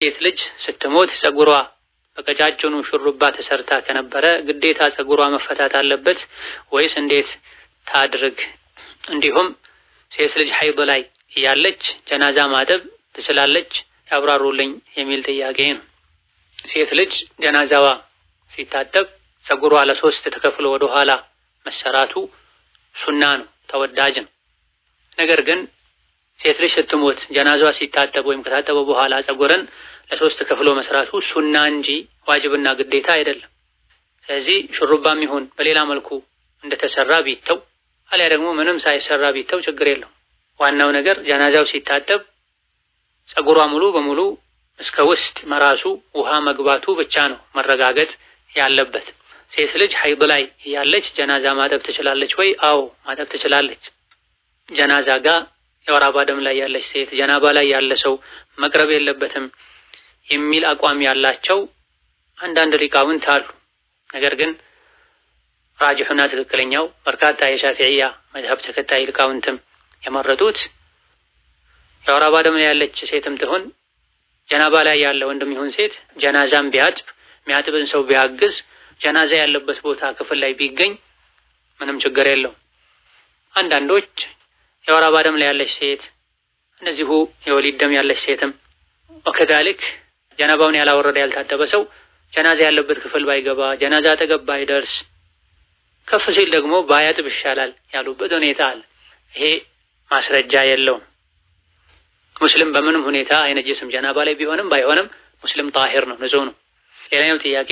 ሴት ልጅ ስትሞት ጸጉሯ በቀጫጭኑ ሹሩባ ተሰርታ ከነበረ ግዴታ ጸጉሯ መፈታት አለበት ወይስ እንዴት ታድርግ? እንዲሁም ሴት ልጅ ሐይድ ላይ ያለች ጀናዛ ማጠብ ትችላለች? ያብራሩልኝ የሚል ጥያቄ ነው። ሴት ልጅ ጀናዛዋ ሲታጠብ ጸጉሯ ለሶስት ተከፍሎ ወደ ኋላ መሰራቱ ሱና ነው፣ ተወዳጅ ነው። ነገር ግን ሴት ልጅ ስትሞት ጀናዛዋ ሲታጠብ ወይም ከታጠበ በኋላ ጸጉርን ለሶስት ከፍሎ መስራቱ ሱና እንጂ ዋጅብና ግዴታ አይደለም። ስለዚህ ሹሩባም ይሁን በሌላ መልኩ እንደተሰራ ቢተው አልያ ደግሞ ምንም ሳይሰራ ቢተው ችግር የለውም። ዋናው ነገር ጀናዛው ሲታጠብ ጸጉሯ ሙሉ በሙሉ እስከ ውስጥ መራሱ ውሃ መግባቱ ብቻ ነው መረጋገጥ ያለበት። ሴት ልጅ ሐይድ ላይ ያለች ጀናዛ ማጠብ ትችላለች ወይ? አዎ ማጠብ ትችላለች። ጀናዛ ጋር የወር አበባ ደም ላይ ያለች ሴት ጀናባ ላይ ያለ ሰው መቅረብ የለበትም የሚል አቋም ያላቸው አንዳንድ ሊቃውንት አሉ። ነገር ግን ራጅሑና ትክክለኛው በርካታ የሻፊዕያ መዝሀብ ተከታይ ሊቃውንትም የመረጡት የወር አበባ ደም ላይ ያለች ሴትም ትሆን ጀናባ ላይ ያለ ወንድም ይሁን ሴት ጀናዛም ቢያጥብ የሚያጥብን ሰው ቢያግዝ ጀናዛ ያለበት ቦታ ክፍል ላይ ቢገኝ ምንም ችግር የለውም። አንዳንዶች የወር አበባ ደም ላይ ያለች ሴት እነዚሁ የወሊድ ደም ያለች ሴትም ወከዛልክ ጀናባውን ያላወረደ ያልታጠበ ሰው ጀናዛ ያለበት ክፍል ባይገባ ጀናዛ አጠገብ ባይደርስ ከፍ ሲል ደግሞ ባያጥብ ይሻላል ያሉበት ሁኔታ አለ። ይሄ ማስረጃ የለውም። ሙስሊም በምንም ሁኔታ አይነጅስም። ጀናባ ላይ ቢሆንም ባይሆንም ሙስሊም ጣሂር ነው፣ ንጹህ ነው። ሌላኛው ጥያቄ